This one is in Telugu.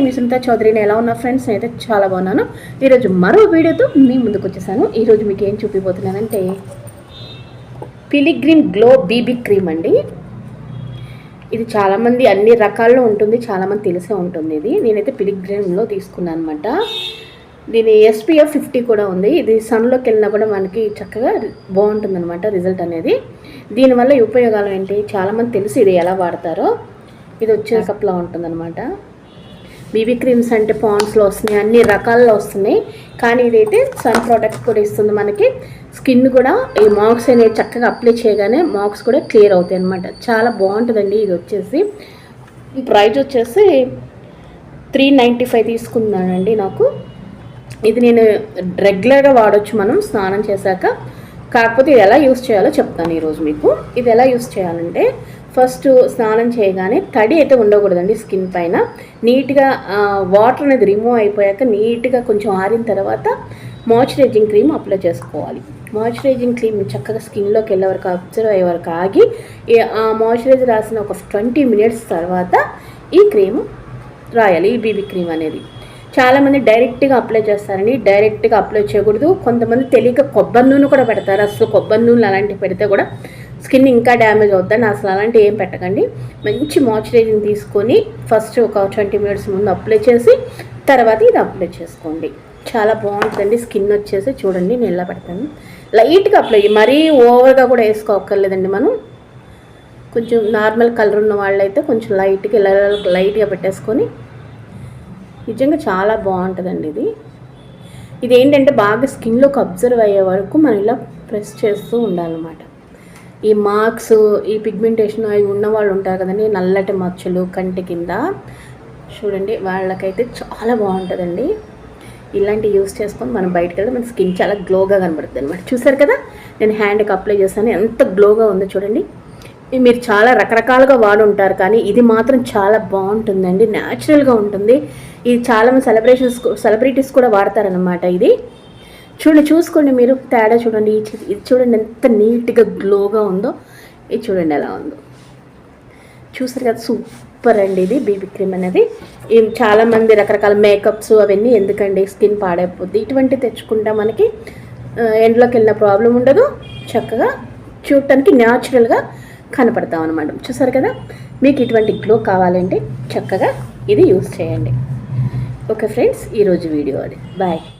మీ సునీత చౌదరిని. ఎలా ఉన్నా ఫ్రెండ్స్? నేనైతే చాలా బాగున్నాను. ఈరోజు మరో వీడియోతో మీ ముందుకు వచ్చేసాను. ఈరోజు మీకు ఏం చూపిపోతున్నానంటే పిలిగ్రిమ్ గ్లో బీబీ క్రీమ్ అండి. ఇది చాలామంది అన్ని రకాల్లో ఉంటుంది, చాలామంది తెలిసే ఉంటుంది. ఇది నేనైతే పిలిగ్రిమ్లో తీసుకున్నాను అనమాట. దీని SPF 50 కూడా ఉంది. ఇది సన్లోకి వెళ్ళినా కూడా మనకి చక్కగా బాగుంటుంది అనమాట రిజల్ట్ అనేది. దీనివల్ల ఉపయోగాలు ఏంటి చాలామంది తెలిసి ఇది ఎలా వాడతారో. ఇది వచ్చే కప్లా ఉంటుందన్నమాట. బీబీ క్రీమ్స్ అంటే పాండ్స్లో వస్తున్నాయి, అన్ని రకాల్లో వస్తున్నాయి. కానీ ఇదైతే సన్ ప్రొటెక్ట్ కూడా ఇస్తుంది మనకి. స్కిన్ కూడా ఈ మార్క్స్ అనేవి చక్కగా అప్లై చేయగానే మార్క్స్ కూడా క్లియర్ అవుతాయి అనమాట. చాలా బాగుంటుందండి. ఇది వచ్చేసి ప్రైస్ వచ్చేసి 395 తీసుకున్నానండి నాకు. ఇది నేను రెగ్యులర్గా వాడచ్చు మనం స్నానం చేశాక. కాకపోతే ఇది ఎలా యూస్ చేయాలో చెప్తాను ఈరోజు మీకు. ఇది ఎలా యూస్ చేయాలంటే ఫస్ట్ స్నానం చేయగానే తడి అయితే ఉండకూడదండి స్కిన్ పైన. నీట్గా వాటర్ అనేది రిమూవ్ అయిపోయాక నీట్గా కొంచెం ఆరిన తర్వాత మాయిశ్చరైజింగ్ క్రీమ్ అప్లై చేసుకోవాలి. మాయిశ్చరైజింగ్ క్రీమ్ చక్కగా స్కిన్లోకి వెళ్ళే వరకు అబ్జర్వ్ అయ్యే వరకు ఆగి ఆ మాయిశ్చరైజర్ రాసిన ఒక 20 minutes తర్వాత ఈ క్రీమ్ రాయాలి. ఈ బీబీ క్రీమ్ అనేది చాలామంది డైరెక్ట్గా అప్లై చేస్తారని. డైరెక్ట్గా అప్లై చేయకూడదు. కొంతమంది తెలియక కొబ్బరి నూనె కూడా పెడతారు. అసలు కొబ్బరి నూనెలు అలాంటివి పెడితే కూడా స్కిన్ ఇంకా డ్యామేజ్ అవుతుందని అసలు అలాంటివి ఏం పెట్టకండి. మంచి మాయిశ్చరైజింగ్ తీసుకొని ఫస్ట్ ఒక 20 minutes ముందు అప్లై చేసి తర్వాత ఇది అప్లై చేసుకోండి. చాలా బాగుంటుందండి. స్కిన్ వచ్చేసి చూడండి నేను ఎలా పెడతాను. లైట్గా అప్లై, మరీ ఓవర్గా కూడా వేసుకోక్కర్లేదండి. మనం కొంచెం నార్మల్ కలర్ ఉన్న వాళ్ళైతే కొంచెం లైట్గా ఇలా లైట్గా పెట్టేసుకొని నిజంగా చాలా బాగుంటుందండి. ఇది ఏంటంటే బాగా స్కిన్లోకి అబ్జర్వ్ అయ్యే వరకు మనం ఇలా ప్రెస్ చేస్తూ ఉండాలన్నమాట. ఈ మార్క్స్, ఈ పిగ్మెంటేషన్ అవి ఉన్న వాళ్ళు ఉంటారు కదండి, నల్లటి మచ్చలు కంటి కింద, చూడండి వాళ్ళకైతే చాలా బాగుంటుందండి. ఇలాంటి యూస్ చేసుకొని మనం బయటకు వెళ్తే మన స్కిన్ చాలా గ్లోగా కనబడుతుంది అనమాట. చూసారు కదా నేను హ్యాండ్కి అప్లై చేస్తాను, ఎంత గ్లోగా ఉందో చూడండి. మీరు చాలా రకరకాలుగా వాడుంటారు కానీ ఇది మాత్రం చాలా బాగుంటుందండి. న్యాచురల్గా ఉంటుంది. ఇది చాలామంది సెలబ్రిటీస్ కూడా వాడతారనమాట. ఇది చూసుకోండి మీరు తేడా చూడండి. ఇది చూడండి ఎంత నీట్గా గ్లోగా ఉందో. ఇది చూడండి ఎలా ఉందో. చూసారు కదా, సూపర్ అండి ఇది బీబీ క్రీమ్ అనేది. చాలామంది రకరకాల మేకప్స్ అవన్నీ ఎందుకండి, స్కిన్ పాడైపోద్ది. ఇటువంటి తెచ్చుకుంటే మనకి ఎండ్లోకి వెళ్ళిన ప్రాబ్లం ఉండదు. చక్కగా చూడటానికి న్యాచురల్గా కనపడతాం అనమాట. చూసారు కదా, మీకు ఇటువంటి గ్లో కావాలంటే చక్కగా ఇది యూస్ చేయండి. ఓకే ఫ్రెండ్స్, ఈరోజు వీడియో అది. బాయ్.